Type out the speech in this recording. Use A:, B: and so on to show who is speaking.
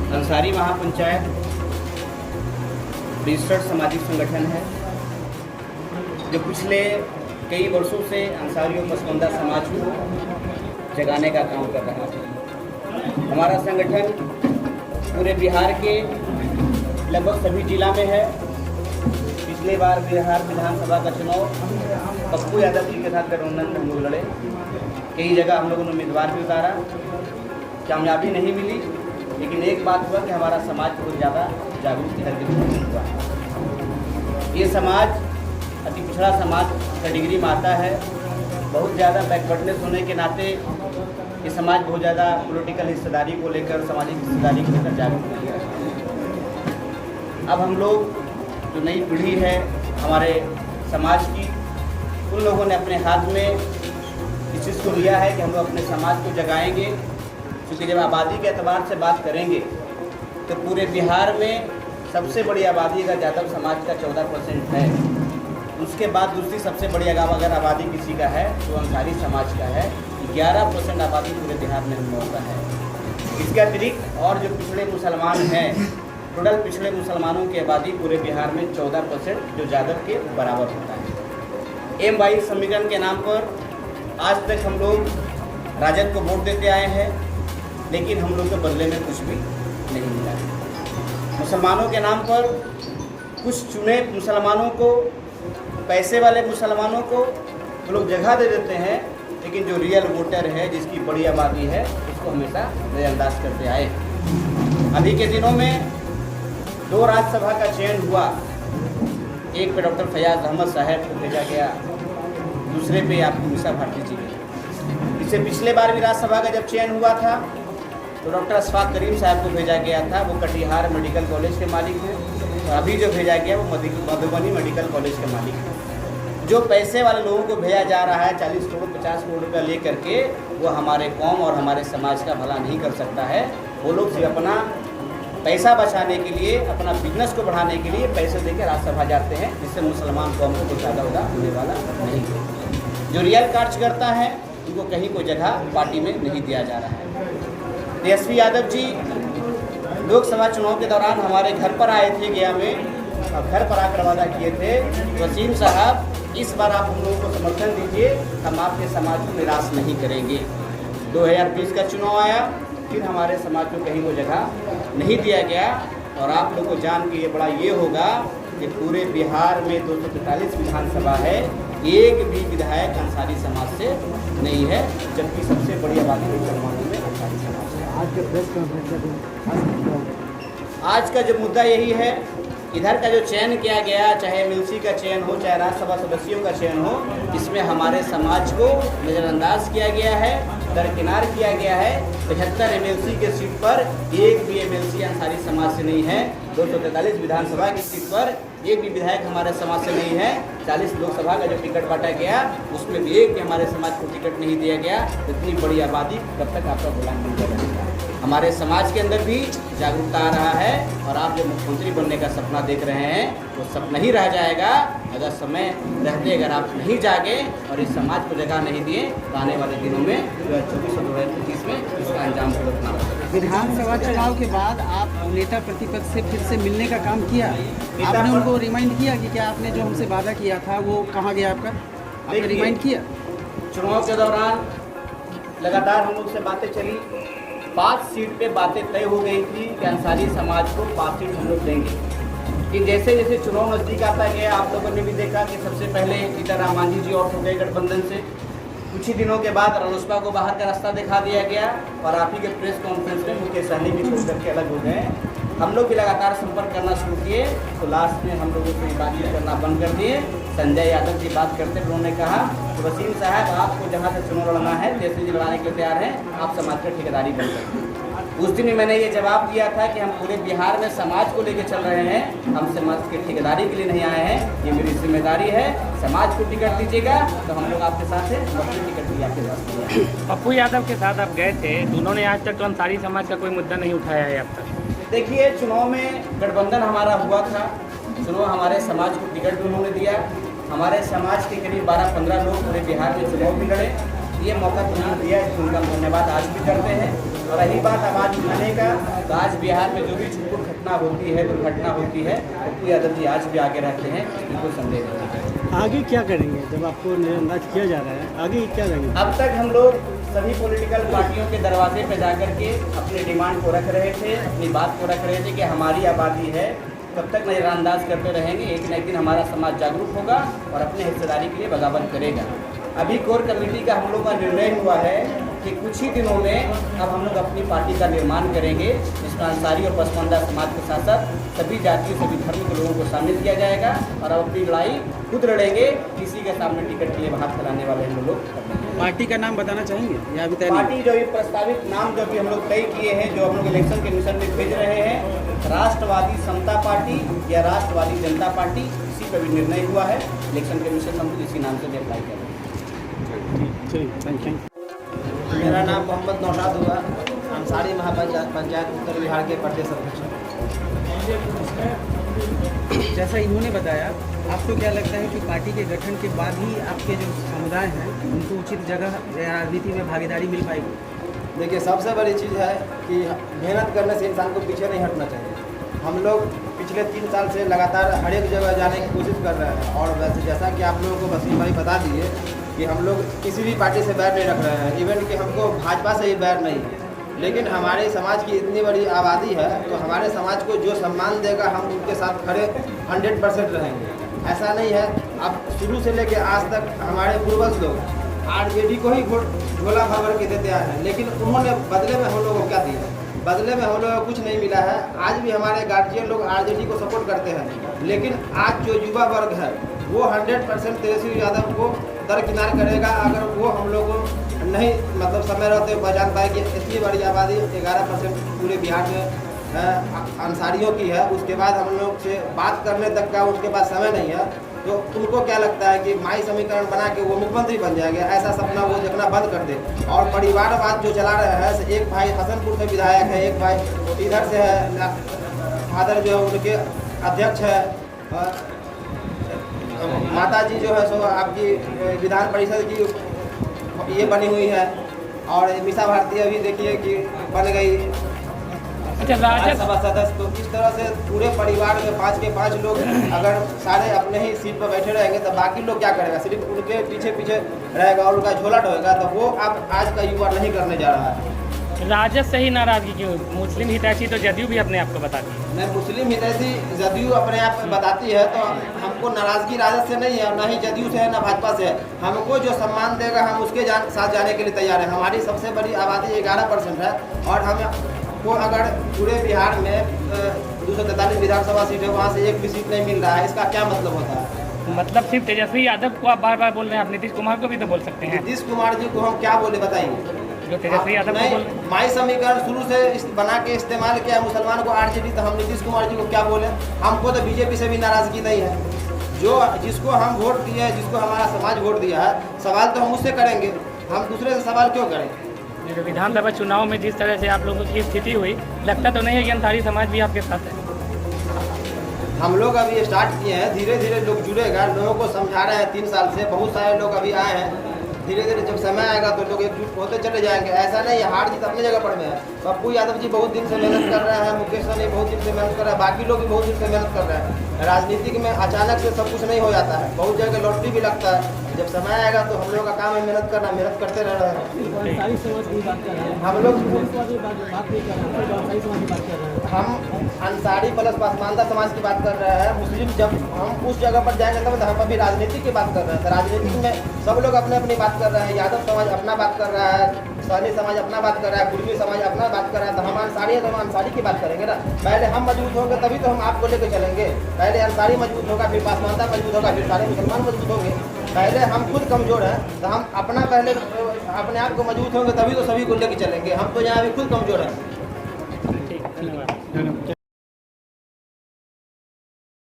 A: अंसारी महापंचायत registered सामाजिक संगठन है जो पिछले कई वर्षों से अंसारी और पसमानदा समाज को जगाने का काम कर रहा है। हमारा संगठन पूरे बिहार के लगभग सभी जिला में है। पिछले बार बिहार विधानसभा का चुनाव पप्पू यादव जी के साथ गठबंधन में हम लोग लड़े। कई जगह हम लोगों ने उम्मीदवार भी उतारा, कामयाबी नहीं मिली, लेकिन एक बात हुआ कि हमारा समाज बहुत ज़्यादा जागरूक इधर के हुआ। ये समाज अति पिछड़ा समाज कैटेगरी में आता है। बहुत ज़्यादा बैकवर्डनेस होने के नाते ये समाज बहुत ज़्यादा पॉलिटिकल हिस्सेदारी को लेकर, सामाजिक हिस्सेदारी को लेकर जागरूक नहीं है। अब हम लोग जो नई पीढ़ी है हमारे समाज की, उन लोगों ने अपने हाथ में इस चीज़ को लिया है कि हम लोग अपने समाज को जगाएंगे। क्योंकि जब आबादी के एतबार से बात करेंगे तो पूरे बिहार में सबसे बड़ी आबादी का यादव समाज का 14% है। उसके बाद दूसरी सबसे बड़ी अगर आबादी किसी का है तो अंसारी समाज का है। 11% आबादी पूरे बिहार में हम लोगों का है। इसके अतिरिक्त और जो पिछड़े मुसलमान हैं, टोटल पिछड़े मुसलमानों की आबादी पूरे बिहार में 14% जो यादव के बराबर होता है। M22 समीकरण के नाम पर आज तक हम लोग राजद को वोट देते आए हैं, लेकिन हम लोग के बदले में कुछ भी नहीं मिला। मुसलमानों के नाम पर कुछ चुने मुसलमानों को, पैसे वाले मुसलमानों को वो लोग जगह दे देते हैं, लेकिन जो रियल वोटर है, जिसकी बड़ी आबादी है, उसको हमेशा नज़रअंदाज करते आए। अभी के दिनों में 2 राज्यसभा का चयन हुआ। एक पे डॉक्टर फयाज अहमद साहब को भेजा गया, दूसरे पे आपकी उषा भारती जी ने। इससे पिछले बार भी राज्यसभा का जब चयन हुआ था तो डॉक्टर अशफाक करीम साहब को भेजा गया था। वो कटिहार मेडिकल कॉलेज के मालिक हैं, और अभी जो भेजा गया वो मधुबनी मेडिकल कॉलेज के मालिक हैं। जो पैसे वाले लोगों को भेजा जा रहा है 40 करोड़ 50 करोड़ रुपया ले करके, वो हमारे कौम और हमारे समाज का भला नहीं कर सकता है। वो लोग सिर्फ अपना पैसा बचाने के लिए, अपना बिजनेस को बढ़ाने के लिए पैसे देकर राज्यसभा जाते हैं, जिससे मुसलमान कौम को कुछ ज़्यादा होने वाला नहीं है। जो रियल कार्यकर्ता है उनको कहीं कोई जगह पार्टी में नहीं दिया जा रहा है। तेजस्वी यादव जी लोकसभा चुनाव के दौरान हमारे घर पर आए थे गया में, और घर पर आकर वादा किए थे, वसीम साहब इस बार आप हम लोगों को समर्थन दीजिए, हम आपके समाज को निराश नहीं करेंगे। 2020 का चुनाव आया, फिर हमारे समाज को कहीं वो जगह नहीं दिया गया। और आप लोग को जान के ये बड़ा ये होगा कि पूरे बिहार में 243 विधानसभा है, एक भी विधायक अंसारी समाज से नहीं है, जबकि सबसे बड़ी आबादी मुसलमानों में अंसारी समाज है।
B: आज के प्रेस कॉन्फ्रेंस
A: आज का जो मुद्दा यही है, इधर का जो चयन किया गया, चाहे एमएलसी का चयन हो, चाहे राज्यसभा सदस्यों का चयन हो, इसमें हमारे समाज को नज़रअंदाज किया गया है, दरकिनार किया गया है। 75 एमएलसी के सीट पर एक भी एमएलसी अंसारी समाज से नहीं है। 243 विधानसभा की सीट पर एक भी विधायक हमारे समाज से नहीं है। 40 लोकसभा का जो टिकट बांटा गया उसमें भी एक भी हमारे समाज को टिकट नहीं दिया गया। इतनी बड़ी आबादी कब तक आपका गुलाम बन जाएगा? हमारे समाज के अंदर भी जागरूकता आ रहा है, और आप जो मुख्यमंत्री बनने का सपना देख रहे हैं वो सपना ही रह जाएगा अगर समय रहते अगर आप नहीं जागे और इस समाज को जगह नहीं दिए तो आने वाले दिनों में 2024 और 2025 में इसका अंजाम भुगतना होगा।
B: विधानसभा चुनाव के बाद आप नेता प्रतिपक्ष से फिर से मिलने का काम किया, आपने उनको रिमाइंड किया कि क्या आपने जो हमसे वादा किया था वो कहाँ गया आपका? आपने रिमाइंड किया?
A: चुनाव के दौरान लगातार हम लोग से बातें चली। 5 सीट पे बातें तय हो गई थी कि अंसारी समाज को 5 सीट हम लोग देंगे। कि जैसे जैसे चुनाव नज़दीक आता गया, आप लोगों ने भी देखा कि सबसे पहले सीताराम मांझी जी आउट हो गए गठबंधन से। कुछ ही दिनों के बाद रालोसपा को बाहर का रास्ता दिखा दिया गया, और आप ही के प्रेस कॉन्फ्रेंस में मुकेश सहनी भी छोड़ करके अलग हो गए। हम लोग भी लगातार संपर्क करना शुरू किए, तो लास्ट में हम लोगों से बातचीत करना बंद कर दिए। संजय यादव जी बात करते हुए उन्होंने कहा कि वसीम साहब आपको जहाँ से चुनाव लड़ना है जैसे जी लड़ाने के लिए तैयार हैं, आप समाज का ठेकेदारी बन सकते हैं। उस दिन भी मैंने ये जवाब दिया था कि हम पूरे बिहार में समाज को लेकर चल रहे हैं, हम समाज की ठेकेदारी के लिए नहीं आए हैं, ये मेरी जिम्मेदारी है। समाज को टिकट दीजिएगा तो हम लोग आपके साथ हैं, अपनी टिकट भी आपके साथ हैं।
C: पप्पू यादव के साथ आप गए थे, उन्होंने आज तक तो अंसारी समाज का कोई मुद्दा नहीं उठाया है अब तक।
A: देखिए, चुनाव में गठबंधन हमारा हुआ था, चुनाव हमारे समाज को टिकट भी उन्होंने दिया, हमारे समाज के करीब 12-15 लोग पूरे बिहार में चुनाव भी लड़े, ये मौका तो उन्होंने दिया, इसको उनका धन्यवाद आज भी करते हैं। और रही बात आवाज़ उठाने का, तो आज बिहार में जो भी छुटपुट घटना होती है, दुर्घटना होती है, पप्पू यादव जी आज भी आगे रहते हैं, बिल्कुल संदेह नहीं।
D: आगे क्या करेंगे जब आपको नजरअंदाज किया जा रहा है, आगे क्या करेंगे?
A: अब तक हम लोग सभी पॉलिटिकल पार्टियों के दरवाजे पर जाकर के अपने डिमांड को रख रहे थे, अपनी बात को रख रहे थे कि हमारी आबादी है, तब तक नज़रअंदाज करते रहेंगे। एक न एक दिन हमारा समाज जागरूक होगा और अपने हिस्सेदारी के लिए बगावत करेगा। अभी कोर कमेटी का हम लोग का निर्णय हुआ है कि कुछ ही दिनों में अब हम लोग अपनी पार्टी का निर्माण करेंगे, जिसमें अंसारी और पसमानदा समाज के साथ साथ सभी जातियों सभी धर्म के लोगों को शामिल किया जाएगा और अब अपनी लड़ाई खुद लड़ेंगे, किसी के सामने टिकट के लिए हाथ फैलाने वाले हम लोग।
B: पार्टी का नाम बताना चाहेंगे या अभी तय नहीं?
A: पार्टी जो ये प्रस्तावित नाम जो भी हम लोग तय किए हैं, जो हम लोग इलेक्शन कमीशन में भेज रहे हैं, राष्ट्रवादी समता पार्टी या राष्ट्रवादी जनता पार्टी, इसी पर भी निर्णय हुआ है। इलेक्शन कमीशन हम लोग इसी नाम से भी अप्लाई कर रहे हैं।
B: चलिए, थैंक यू।
E: मेरा नाम मोहम्मद नौशाद हुआ, अंसारी महापंचायत उत्तर बिहार के प्रदेश अध्यक्ष।
B: जैसा इन्होंने बताया, आपको क्या लगता है कि पार्टी के गठन के बाद ही आपके जो समुदाय हैं उनको उचित जगह राजनीति में भागीदारी मिल पाएगी?
E: देखिए, सबसे बड़ी चीज़ है कि मेहनत करने से इंसान को पीछे नहीं हटना चाहिए। हम लोग पिछले 3 साल से लगातार हर एक जगह जाने की कोशिश कर रहे हैं और वैसे जैसा कि आप लोगों को वसीम भाई बता दिए कि हम लोग किसी भी पार्टी से बैर नहीं रख रहे हैं, इवन कि हमको भाजपा से ही बैर नहीं है। लेकिन हमारे समाज की इतनी बड़ी आबादी है, तो हमारे समाज को जो सम्मान देगा हम उनके साथ खड़े 100% रहेंगे। ऐसा नहीं है, अब शुरू से लेकर आज तक हमारे पूर्वज लोग आरजेडी को ही झोला भर के देते आए हैं, लेकिन उन्होंने बदले में हम लोगों को क्या दिया? बदले में हम लोगों को कुछ नहीं मिला है। आज भी हमारे गार्जियन लोग आरजेडी को सपोर्ट करते हैं, लेकिन आज जो युवा वर्ग है वो 100% तेजस्वी यादव को दरकिनार करेगा अगर वो हम लोग को नहीं मतलब समय रहते हुए पहचान पाए कि इतनी बड़ी आबादी 11% पूरे बिहार में अंसारियों की है। उसके बाद हम लोग से बात करने तक का उनके पास समय नहीं है, तो उनको क्या लगता है कि माई समीकरण बना के वो मुख्यमंत्री बन जाएंगे? ऐसा सपना वो देखना बंद कर दे। और परिवारवाद जो चला रहे हैं, एक भाई हसनपुर से विधायक है, एक भाई इधर से है, फादर जो है उनके अध्यक्ष है, माता जी जो है सो आपकी विधान परिषद की ये बनी हुई है, और मीसा भारती अभी देखिए कि बन गई राज्यसभा सदस्य। तो इस तरह से पूरे परिवार में 5 के 5 लोग अगर सारे अपने ही सीट पर बैठे रहेंगे तो बाकी लोग क्या करेगा? सिर्फ उनके पीछे पीछे रहेगा और उनका झोला ढोएगा। तो वो आप आज का युवा नहीं करने जा रहा है।
C: राजद से ही नाराजगी क्यों? मुस्लिम हितैषी तो जदयू भी अपने आप को बताती है।
E: नहीं, मुस्लिम हितैषी जदयू अपने आप को बताती है, तो हमको नाराजगी राजद से नहीं है, ना ही जदयू से है, ना भाजपा से है। हमको जो सम्मान देगा हम उसके साथ जाने के लिए तैयार है। हमारी सबसे बड़ी आबादी 11% है, और हमें को अगर पूरे बिहार में 243 विधानसभा सीट है, वहाँ से एक भी सीट नहीं मिल रहा है, इसका क्या मतलब होता है?
C: मतलब सिर्फ तेजस्वी यादव को आप बार बार बोल रहे हैं, आप नीतीश कुमार को भी तो बोल सकते हैं।
E: नीतीश कुमार जी को हम क्या बोले बताइए?
C: जो तेजस्वी यादव को बोल
E: माई समीकरण शुरू से बना के इस्तेमाल किया मुसलमान को आरजेडी, तो हम नीतीश कुमार जी को क्या बोले? हमको तो बीजेपी से भी नाराजगी नहीं है। जो जिसको हम वोट दिए हैं, जिसको हमारा समाज वोट दिया है, सवाल तो हम उससे करेंगे, हम दूसरे से सवाल क्यों करें?
C: जो विधानसभा चुनाव में जिस तरह से आप लोगों की स्थिति हुई, लगता तो नहीं है कि अंसारी समाज भी आपके साथ है?
E: हम लोग अभी स्टार्ट किए हैं, धीरे धीरे लोग जुड़ेगा, लोगों को समझा रहे हैं 3 साल से, बहुत सारे लोग अभी आए हैं। धीरे धीरे जब समय आएगा तो लोग एकजुट होते चले जाएंगे। ऐसा नहीं है, हार जीत अपनी जगह पर में है। पप्पू यादव जी बहुत दिन से मेहनत कर रहे हैं, मुकेश सहनी बहुत दिन से मेहनत कर रहे हैं, बाकी लोग भी बहुत दिन से मेहनत कर रहे हैं। राजनीतिक में अचानक से सब कुछ नहीं हो जाता है, बहुत जगह लॉटरी भी लगता है। जब समय आएगा तो हम लोग का काम है मेहनत करना, मेहनत करते रह रहे हैं।
D: सारी समाज की बात कर रहे हैं,
E: हम लोग
D: बात नहीं कर रहे हैं, सारी समाज की बात कर रहे हैं।
E: हम अंसारी प्लस पसमानदा समाज की बात कर रहे हैं। मुस्लिम जब हम उस जगह पर जाएंगे तब हम अभी राजनीति की बात कर रहे हैं। तो राजनीति में सब लोग अपने अपनी बात कर रहे हैं। यादव समाज अपना बात कर रहा है, सहनी समाज अपना बात कर रहा है, कुर्मी समाज अपना बात कर रहा है। तो हम अंसारी है तो हम अंसारी की बात करेंगे ना। पहले हम मजबूत होंगे तभी तो हम आपको लेकर चलेंगे। पहले अंसारी मजबूत होगा, फिर पासमानदा मजबूत होगा, फिर सारे मुसलमान मजबूत होंगे। पहले हम खुद कमज़ोर हैं तो हम अपना पहले अपने आप को मजबूत होंगे तभी तो सभी को लेकर चलेंगे। हम तो यहाँ अभी खुद कमज़ोर हैं।
C: ठीक, धन्यवाद।